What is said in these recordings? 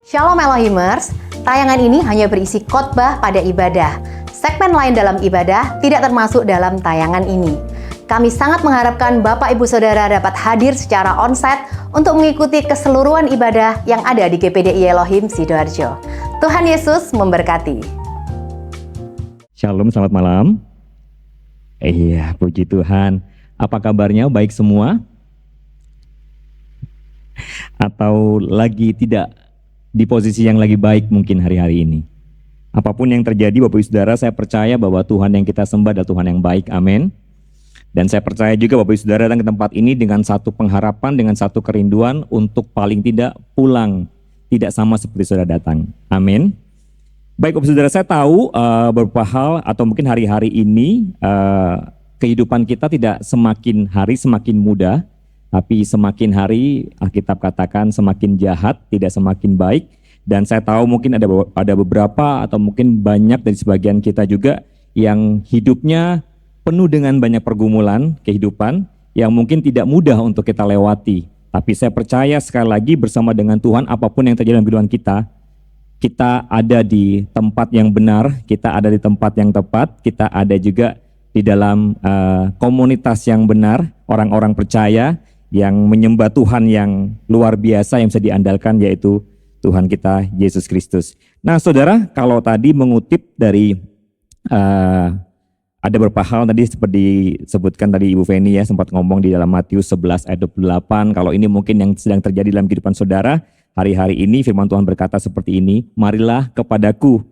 Shalom Elohimers, tayangan ini hanya berisi khotbah pada ibadah. Segmen lain dalam ibadah tidak termasuk dalam tayangan ini. Kami sangat mengharapkan Bapak Ibu Saudara dapat hadir secara onsite untuk mengikuti keseluruhan ibadah yang ada di GPDI Elohim Sidoarjo. Tuhan Yesus memberkati. Shalom, selamat malam. Iya, puji Tuhan. Apa kabarnya? Baik semua? Atau lagi tidak di posisi yang lagi baik mungkin hari-hari ini? Apapun yang terjadi Bapak Ibu Saudara, saya percaya bahwa Tuhan yang kita sembah adalah Tuhan yang baik, amin. Dan saya percaya juga Bapak Ibu Saudara datang ke tempat ini dengan satu pengharapan, dengan satu kerinduan untuk paling tidak pulang, tidak sama seperti Saudara datang, amin. Baik Bapak Ibu Saudara, saya tahu beberapa hal atau mungkin hari-hari ini kehidupan kita tidak semakin hari semakin mudah, tapi semakin hari Alkitab katakan semakin jahat, tidak semakin baik. Dan saya tahu mungkin ada beberapa atau mungkin banyak dari sebagian kita juga yang hidupnya penuh dengan banyak pergumulan kehidupan yang mungkin tidak mudah untuk kita lewati. Tapi saya percaya sekali lagi bersama dengan Tuhan, apapun yang terjadi dalam kehidupan kita ada di tempat yang benar, kita ada di tempat yang tepat, kita ada juga di dalam komunitas yang benar, orang-orang percaya yang menyembah Tuhan yang luar biasa yang bisa diandalkan, yaitu Tuhan kita Yesus Kristus. Nah saudara, kalau tadi mengutip dari ada beberapa hal tadi seperti disebutkan tadi Ibu Feni ya, sempat ngomong di dalam Matius 11 ayat 28, kalau ini mungkin yang sedang terjadi dalam kehidupan saudara, hari-hari ini firman Tuhan berkata seperti ini, marilah kepadaku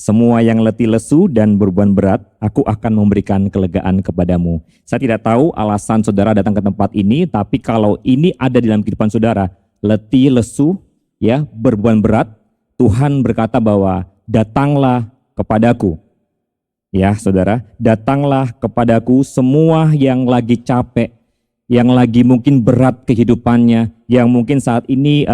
semua yang letih lesu dan beban berat, aku akan memberikan kelegaan kepadamu. Saya tidak tahu alasan saudara datang ke tempat ini, tapi kalau ini ada di dalam kehidupan saudara, letih lesu, ya, beban berat, Tuhan berkata bahwa datanglah kepadaku. Ya, saudara, datanglah kepadaku semua yang lagi capek, yang lagi mungkin berat kehidupannya, yang mungkin saat ini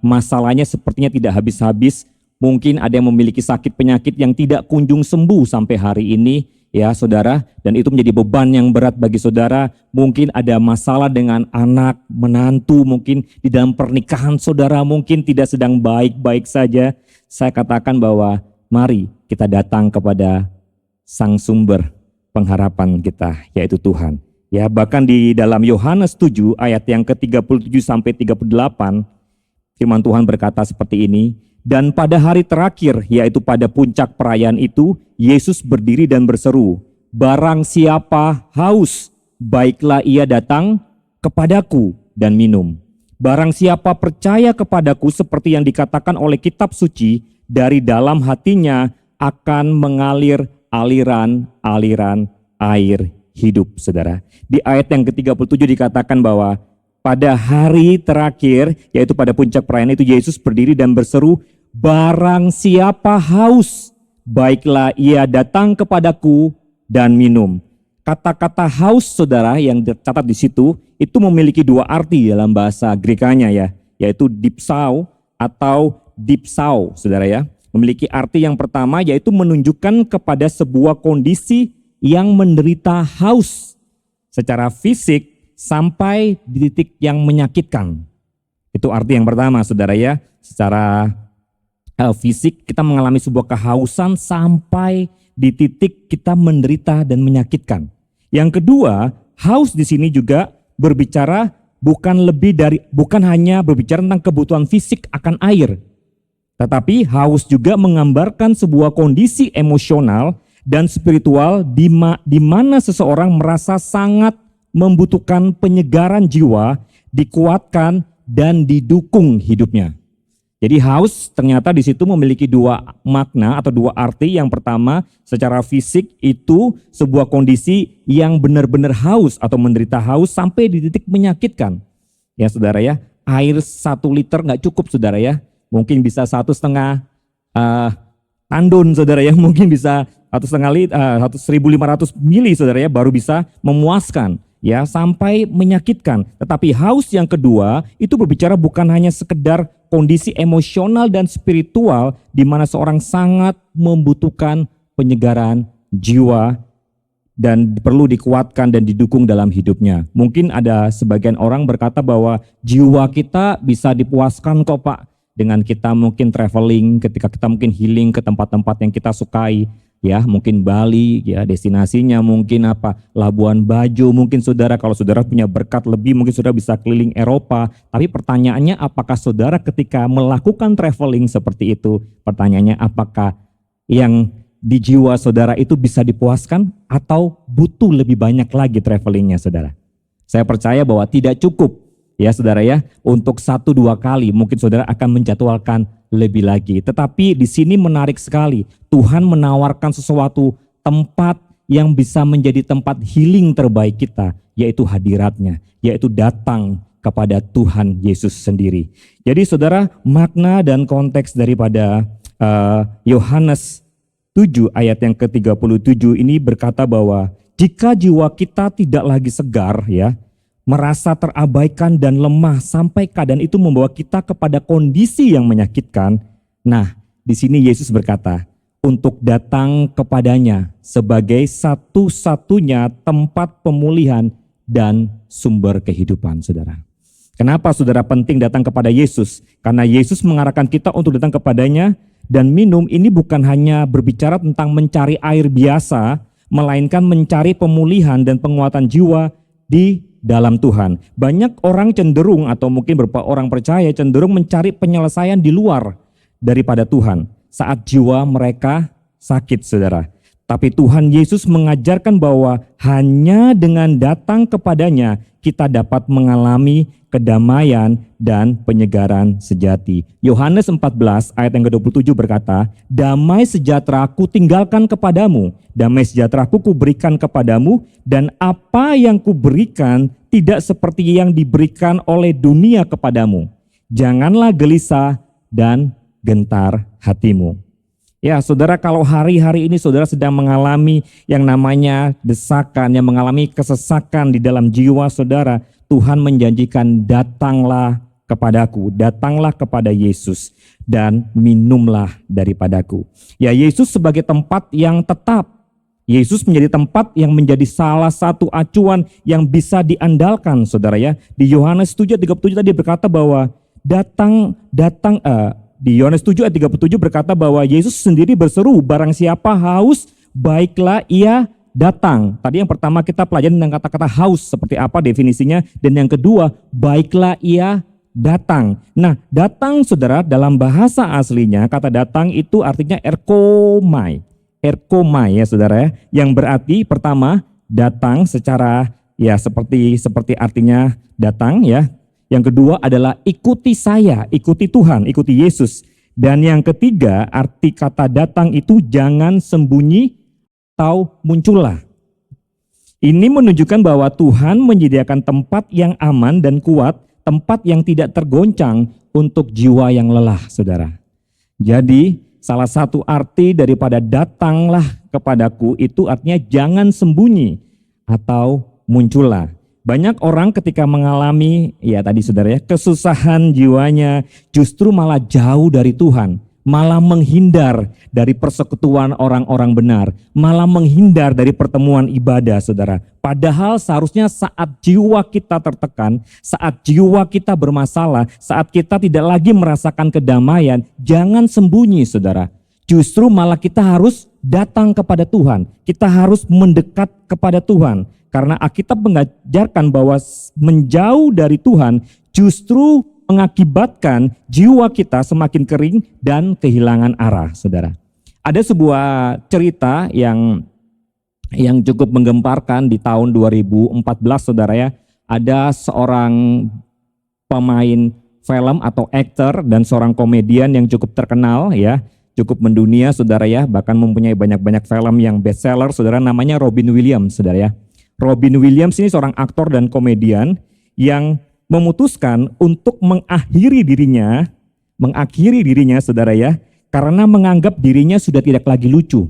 masalahnya sepertinya tidak habis-habis. Mungkin ada yang memiliki sakit penyakit yang tidak kunjung sembuh sampai hari ini, ya saudara, dan itu menjadi beban yang berat bagi saudara. Mungkin ada masalah dengan anak, menantu, mungkin di dalam pernikahan saudara mungkin tidak sedang baik-baik saja. Saya katakan bahwa mari kita datang kepada Sang Sumber pengharapan kita, yaitu Tuhan. Ya, bahkan di dalam Yohanes 7 ayat yang ke-37 sampai 38, firman Tuhan berkata seperti ini, dan pada hari terakhir, yaitu pada puncak perayaan itu, Yesus berdiri dan berseru, barang siapa haus, baiklah ia datang kepadaku dan minum. Barang siapa percaya kepadaku seperti yang dikatakan oleh kitab suci, dari dalam hatinya akan mengalir aliran-aliran air hidup, saudara. Di ayat yang ke-37 dikatakan bahwa pada hari terakhir, yaitu pada puncak perayaan itu, Yesus berdiri dan berseru, barang siapa haus, baiklah ia datang kepadaku dan minum. Kata-kata haus, saudara, yang tercatat di situ, itu memiliki dua arti dalam bahasa Grekanya ya, yaitu dipsau atau dipsau, saudara ya. Memiliki arti yang pertama, yaitu menunjukkan kepada sebuah kondisi yang menderita haus secara fisik, sampai di titik yang menyakitkan. Itu arti yang pertama, saudara ya. Secara fisik kita mengalami sebuah kehausan sampai di titik kita menderita dan menyakitkan. Yang kedua, haus di sini juga berbicara bukan hanya berbicara tentang kebutuhan fisik akan air, tetapi haus juga menggambarkan sebuah kondisi emosional dan spiritual di mana seseorang merasa sangat membutuhkan penyegaran jiwa, dikuatkan dan didukung hidupnya. Jadi haus ternyata di situ memiliki dua makna atau dua arti. Yang pertama, secara fisik itu sebuah kondisi yang benar-benar haus atau menderita haus sampai di titik menyakitkan. Ya saudara ya, air 1 liter nggak cukup saudara ya. Mungkin bisa 1,5 tandun saudara ya, mungkin bisa 1,5 liter, 1.500 mili saudara ya, baru bisa memuaskan. Ya, sampai menyakitkan. Tetapi haus yang kedua itu berbicara bukan hanya sekedar kondisi emosional dan spiritual di mana seorang sangat membutuhkan penyegaran jiwa dan perlu dikuatkan dan didukung dalam hidupnya. Mungkin ada sebagian orang berkata bahwa jiwa kita bisa dipuaskan kok Pak dengan kita mungkin traveling, ketika kita mungkin healing ke tempat-tempat yang kita sukai, ya mungkin Bali, ya destinasinya mungkin apa, Labuan Bajo, mungkin saudara kalau saudara punya berkat lebih mungkin saudara bisa keliling Eropa. Tapi pertanyaannya, apakah saudara ketika melakukan traveling seperti itu, pertanyaannya apakah yang di jiwa saudara itu bisa dipuaskan atau butuh lebih banyak lagi travelingnya saudara? Saya percaya bahwa tidak cukup ya saudara ya, untuk 1-2 kali mungkin saudara akan menjadwalkan lebih lagi. Tetapi di sini menarik sekali, Tuhan menawarkan sesuatu tempat yang bisa menjadi tempat healing terbaik kita, yaitu hadiratnya, yaitu datang kepada Tuhan Yesus sendiri. Jadi saudara, makna dan konteks daripada Yohanes 7 ayat yang ke-37 ini berkata bahwa jika jiwa kita tidak lagi segar ya, merasa terabaikan dan lemah sampai keadaan itu membawa kita kepada kondisi yang menyakitkan. Nah, di sini Yesus berkata, untuk datang kepadanya sebagai satu-satunya tempat pemulihan dan sumber kehidupan, saudara. Kenapa saudara penting datang kepada Yesus? Karena Yesus mengarahkan kita untuk datang kepadanya, dan minum ini bukan hanya berbicara tentang mencari air biasa, melainkan mencari pemulihan dan penguatan jiwa di dalam Tuhan. Banyak orang cenderung atau mungkin beberapa orang percaya cenderung mencari penyelesaian di luar daripada Tuhan saat jiwa mereka sakit, saudara. Tapi Tuhan Yesus mengajarkan bahwa hanya dengan datang kepadanya kita dapat mengalami kedamaian dan penyegaran sejati. Yohanes 14 ayat yang ke-27 berkata, damai sejahtera ku tinggalkan kepadamu, damai sejahtera ku berikan kepadamu, dan apa yang ku berikan tidak seperti yang diberikan oleh dunia kepadamu. Janganlah gelisah dan gentar hatimu. Ya saudara, kalau hari-hari ini saudara sedang mengalami yang namanya desakan, yang mengalami kesesakan di dalam jiwa saudara, Tuhan menjanjikan datanglah kepadaku, datanglah kepada Yesus dan minumlah daripadaku. Ya, Yesus sebagai tempat yang tetap, Yesus menjadi tempat yang menjadi salah satu acuan yang bisa diandalkan saudara ya. Di Yohanes 7:37 tadi berkata bahwa di Yohanes 7 ayat 37 berkata bahwa Yesus sendiri berseru, barang siapa haus, baiklah ia datang. Tadi yang pertama kita pelajari tentang kata-kata haus seperti apa definisinya, dan yang kedua, baiklah ia datang. Nah, datang saudara dalam bahasa aslinya, kata datang itu artinya erkomai. Erkomai ya saudara ya, yang berarti pertama datang secara ya seperti artinya datang ya. Yang kedua adalah ikuti saya, ikuti Tuhan, ikuti Yesus. Dan yang ketiga, arti kata datang itu jangan sembunyi atau muncullah. Ini menunjukkan bahwa Tuhan menyediakan tempat yang aman dan kuat, tempat yang tidak tergoncang untuk jiwa yang lelah, saudara. Jadi, salah satu arti daripada datanglah kepadaku itu artinya jangan sembunyi atau muncullah. Banyak orang ketika mengalami, ya tadi saudara ya, kesusahan jiwanya justru malah jauh dari Tuhan. Malah menghindar dari persekutuan orang-orang benar. Malah menghindar dari pertemuan ibadah saudara. Padahal seharusnya saat jiwa kita tertekan, saat jiwa kita bermasalah, saat kita tidak lagi merasakan kedamaian, jangan sembunyi saudara. Justru malah kita harus datang kepada Tuhan. Kita harus mendekat kepada Tuhan. Karena Alkitab mengajarkan bahwa menjauh dari Tuhan justru mengakibatkan jiwa kita semakin kering dan kehilangan arah, saudara. Ada sebuah cerita yang cukup menggemparkan di tahun 2014, saudara ya. Ada seorang pemain film atau aktor dan seorang komedian yang cukup terkenal ya, cukup mendunia, saudara ya, bahkan mempunyai banyak-banyak film yang bestseller, saudara, namanya Robin Williams, saudara ya. Robin Williams ini seorang aktor dan komedian yang memutuskan untuk mengakhiri dirinya saudara ya, karena menganggap dirinya sudah tidak lagi lucu.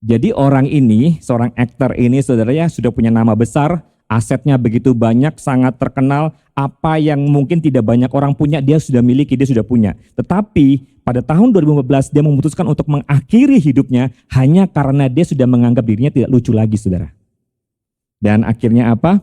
Jadi orang ini, seorang aktor ini saudara ya, sudah punya nama besar, asetnya begitu banyak, sangat terkenal, apa yang mungkin tidak banyak orang punya dia sudah miliki, dia sudah punya. Tetapi pada tahun 2015 dia memutuskan untuk mengakhiri hidupnya hanya karena dia sudah menganggap dirinya tidak lucu lagi, saudara. Dan akhirnya apa?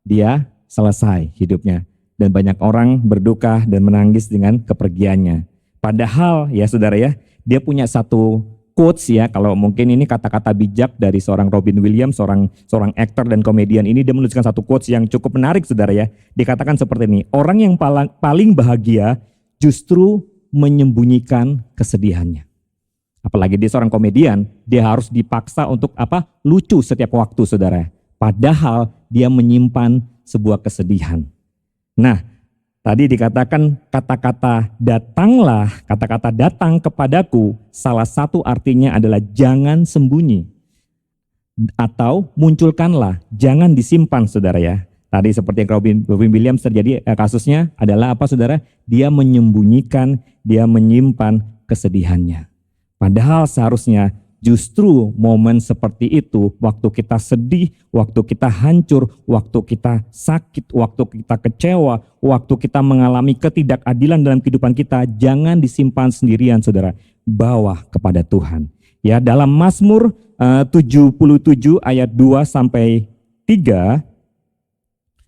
Dia selesai hidupnya. Dan banyak orang berduka dan menangis dengan kepergiannya. Padahal ya saudara ya, dia punya satu quotes ya, kalau mungkin ini kata-kata bijak dari seorang Robin Williams, seorang aktor dan komedian ini, dia menuliskan satu quotes yang cukup menarik saudara ya. Dikatakan seperti ini, orang yang paling bahagia justru menyembunyikan kesedihannya. Apalagi dia seorang komedian, dia harus dipaksa untuk lucu setiap waktu saudara. Padahal dia menyimpan sebuah kesedihan. Nah, tadi dikatakan kata-kata datanglah, kata-kata datang kepadaku, salah satu artinya adalah jangan sembunyi. Atau munculkanlah, jangan disimpan saudara ya. Tadi seperti yang Robin Williams terjadi kasusnya adalah apa saudara? Dia menyembunyikan, dia menyimpan kesedihannya. Padahal seharusnya justru momen seperti itu, waktu kita sedih, waktu kita hancur, waktu kita sakit, waktu kita kecewa, waktu kita mengalami ketidakadilan dalam kehidupan kita, jangan disimpan sendirian saudara, bawa kepada Tuhan. Ya, dalam Mazmur 77 ayat 2 sampai 3,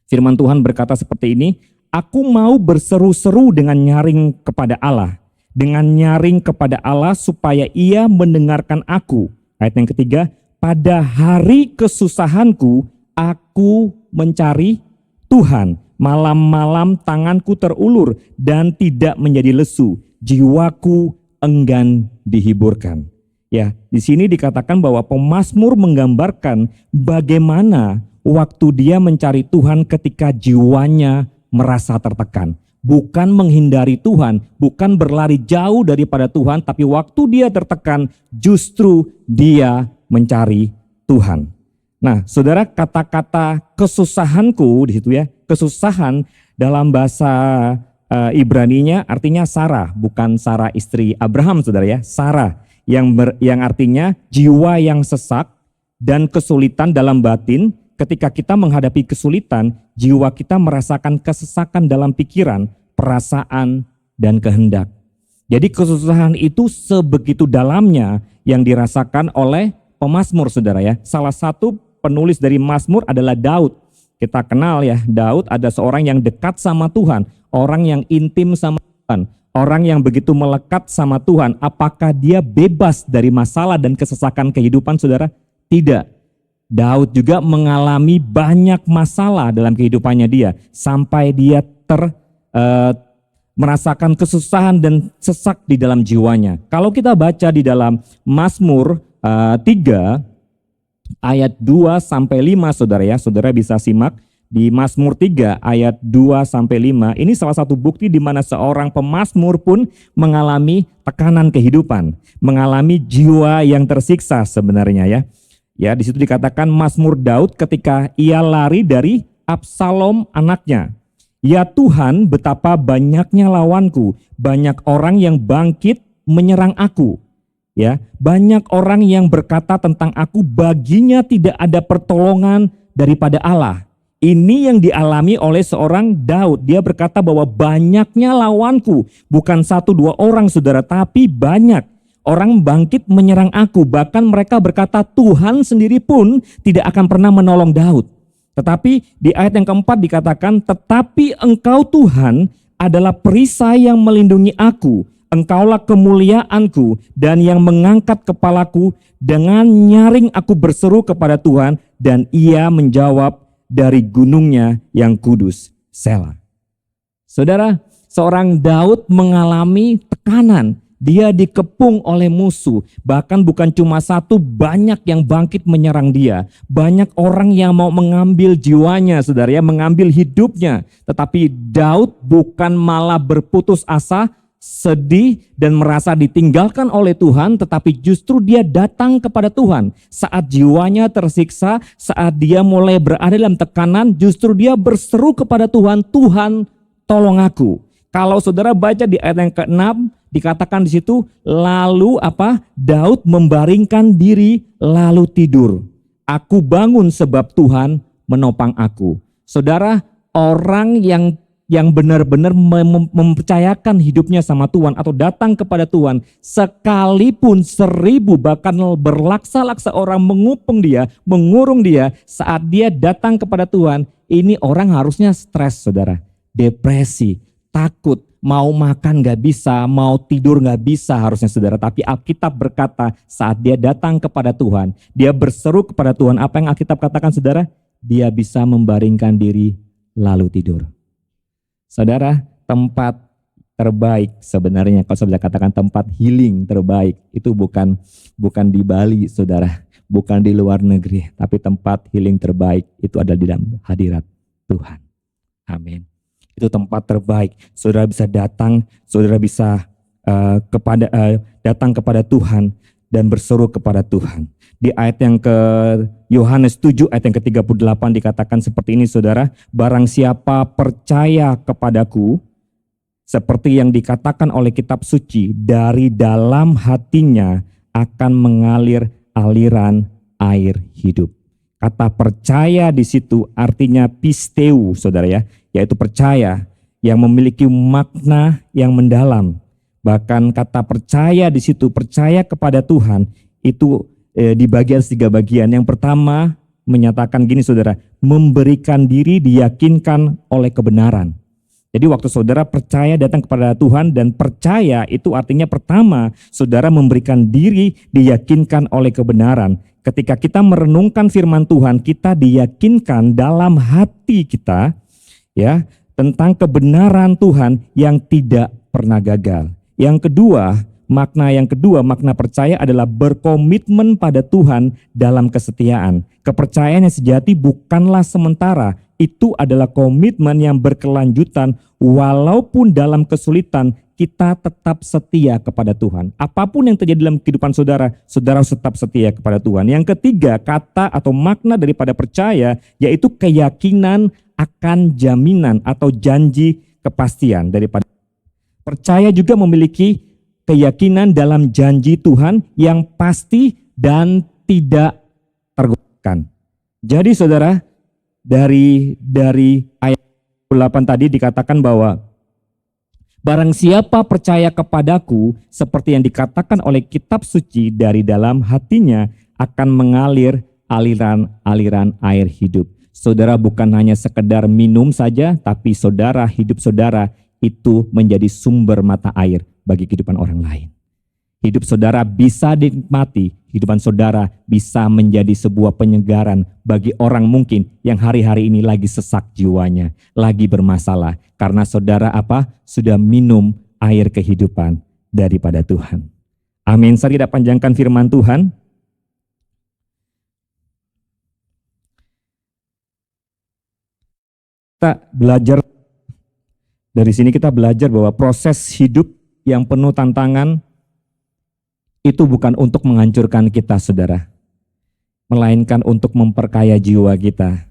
firman Tuhan berkata seperti ini, aku mau berseru-seru dengan nyaring kepada Allah, dengan nyaring kepada Allah supaya ia mendengarkan aku. Ayat yang ketiga, pada hari kesusahanku aku mencari Tuhan. Malam-malam tanganku terulur dan tidak menjadi lesu. Jiwaku enggan dihiburkan. Ya, di sini dikatakan bahwa pemazmur menggambarkan bagaimana waktu dia mencari Tuhan ketika jiwanya merasa tertekan. Bukan menghindari Tuhan, bukan berlari jauh daripada Tuhan, tapi waktu dia tertekan, justru dia mencari Tuhan. Nah, saudara, kata-kata kesusahanku di situ ya, kesusahan dalam bahasa Ibraninya artinya Sarah, bukan Sarah istri Abraham, saudara ya, Sarah yang artinya jiwa yang sesak dan kesulitan dalam batin. Ketika kita menghadapi kesulitan, jiwa kita merasakan kesesakan dalam pikiran, perasaan, dan kehendak. Jadi kesusahan itu sebegitu dalamnya yang dirasakan oleh pemazmur saudara ya. Salah satu penulis dari Mazmur adalah Daud. Kita kenal ya, Daud ada seorang yang dekat sama Tuhan, orang yang intim sama Tuhan, orang yang begitu melekat sama Tuhan. Apakah dia bebas dari masalah dan kesesakan kehidupan saudara? Tidak. Daud juga mengalami banyak masalah dalam kehidupannya dia, sampai dia merasakan kesusahan dan sesak di dalam jiwanya. Kalau kita baca di dalam Mazmur 3 ayat 2 sampai 5 saudara ya, saudara bisa simak di Mazmur 3 ayat 2 sampai 5. Ini salah satu bukti di mana seorang pemazmur pun mengalami tekanan kehidupan, mengalami jiwa yang tersiksa sebenarnya ya. Ya, di situ dikatakan Mazmur Daud ketika ia lari dari Absalom anaknya. Ya Tuhan, betapa banyaknya lawanku, banyak orang yang bangkit menyerang aku. Ya, banyak orang yang berkata tentang aku, baginya tidak ada pertolongan daripada Allah. Ini yang dialami oleh seorang Daud. Dia berkata bahwa banyaknya lawanku, bukan 1-2 orang saudara, tapi banyak. Orang bangkit menyerang aku, bahkan mereka berkata Tuhan sendiri pun tidak akan pernah menolong Daud. Tetapi di ayat yang keempat dikatakan, tetapi engkau Tuhan adalah perisai yang melindungi aku, engkaulah kemuliaanku dan yang mengangkat kepalaku, dengan nyaring aku berseru kepada Tuhan dan ia menjawab dari gunungnya yang kudus. Selah. Saudara, seorang Daud mengalami tekanan. Dia dikepung oleh musuh, bahkan bukan cuma satu, banyak yang bangkit menyerang dia. Banyak orang yang mau mengambil jiwanya, saudara ya, mengambil hidupnya. Tetapi Daud bukan malah berputus asa, sedih dan merasa ditinggalkan oleh Tuhan, tetapi justru dia datang kepada Tuhan. Saat jiwanya tersiksa, saat dia mulai berada dalam tekanan, justru dia berseru kepada Tuhan, Tuhan tolong aku. Kalau saudara baca di ayat yang ke-6, dikatakan di situ, lalu Daud membaringkan diri lalu tidur. Aku bangun sebab Tuhan menopang aku. Saudara, orang yang benar-benar mempercayakan hidupnya sama Tuhan atau datang kepada Tuhan, sekalipun 1000 bahkan berlaksa-laksa orang mengupung dia, mengurung dia, saat dia datang kepada Tuhan, ini orang harusnya stres saudara. depresi, takut, mau makan gak bisa, mau tidur gak bisa harusnya saudara. Tapi Alkitab berkata saat dia datang kepada Tuhan, dia berseru kepada Tuhan. Apa yang Alkitab katakan saudara? Dia bisa membaringkan diri lalu tidur. Saudara, tempat terbaik sebenarnya, kalau saya katakan tempat healing terbaik, itu bukan di Bali saudara, bukan di luar negeri, tapi tempat healing terbaik itu ada di dalam hadirat Tuhan. Amin. Itu tempat terbaik. Saudara bisa datang, saudara bisa datang kepada Tuhan dan berseru kepada Tuhan. Di ayat yang ke Yohanes 7 ayat yang ke-38 dikatakan seperti ini saudara, barang siapa percaya kepadaku, seperti yang dikatakan oleh kitab suci, dari dalam hatinya akan mengalir aliran air hidup. Kata percaya di situ artinya pisteu saudara ya, yaitu percaya yang memiliki makna yang mendalam. Bahkan kata percaya di situ, percaya kepada Tuhan itu dibagi atas 3 bagian. Yang pertama menyatakan gini saudara, memberikan diri diyakinkan oleh kebenaran. Jadi waktu saudara percaya datang kepada Tuhan, dan percaya itu artinya pertama saudara memberikan diri diyakinkan oleh kebenaran. Ketika kita merenungkan firman Tuhan, kita diyakinkan dalam hati kita ya tentang kebenaran Tuhan yang tidak pernah gagal. Yang kedua, makna percaya adalah berkomitmen pada Tuhan dalam kesetiaan. Kepercayaan yang sejati bukanlah sementara, itu adalah komitmen yang berkelanjutan. Walaupun dalam kesulitan, kita tetap setia kepada Tuhan. Apapun yang terjadi dalam kehidupan saudara, saudara harus tetap setia kepada Tuhan. Yang ketiga, kata atau makna daripada percaya yaitu keyakinan akan jaminan atau janji kepastian daripada. Percaya juga memiliki keyakinan dalam janji Tuhan yang pasti dan tidak tergoyahkan. Jadi saudara, dari ayat 8 tadi dikatakan bahwa barang siapa percaya kepadaku, seperti yang dikatakan oleh kitab suci, dari dalam hatinya akan mengalir aliran air hidup. Saudara bukan hanya sekedar minum saja, tapi saudara, hidup saudara itu menjadi sumber mata air bagi kehidupan orang lain. Hidup saudara bisa dinikmati, kehidupan saudara bisa menjadi sebuah penyegaran bagi orang mungkin yang hari-hari ini lagi sesak jiwanya, lagi bermasalah. Karena saudara sudah minum air kehidupan daripada Tuhan. Amin. Saya tidak panjangkan firman Tuhan. Kita belajar dari sini, kita belajar bahwa proses hidup yang penuh tantangan itu bukan untuk menghancurkan kita saudara, melainkan untuk memperkaya jiwa kita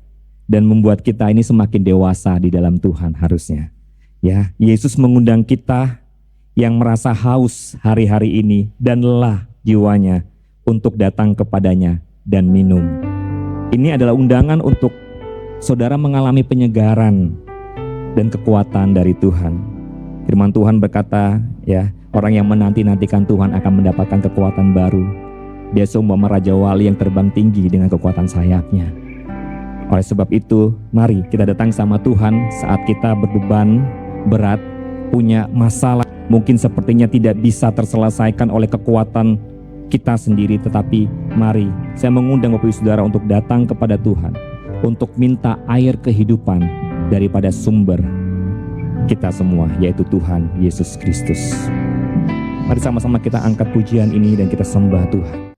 dan membuat kita ini semakin dewasa di dalam Tuhan harusnya. Ya, Yesus mengundang kita yang merasa haus hari-hari ini dan lelah jiwanya untuk datang kepadanya dan minum. Ini adalah undangan untuk saudara mengalami penyegaran dan kekuatan dari Tuhan. Firman Tuhan berkata, ya, orang yang menanti-nantikan Tuhan akan mendapatkan kekuatan baru. Dia seumpama raja wali yang terbang tinggi dengan kekuatan sayapnya. Oleh sebab itu, mari kita datang sama Tuhan saat kita berbeban berat, punya masalah mungkin sepertinya tidak bisa terselesaikan oleh kekuatan kita sendiri. Tetapi mari, saya mengundang Bapak Ibu Saudara untuk datang kepada Tuhan, untuk minta air kehidupan daripada sumber kita semua, yaitu Tuhan Yesus Kristus. Mari sama-sama kita angkat pujian ini dan kita sembah Tuhan.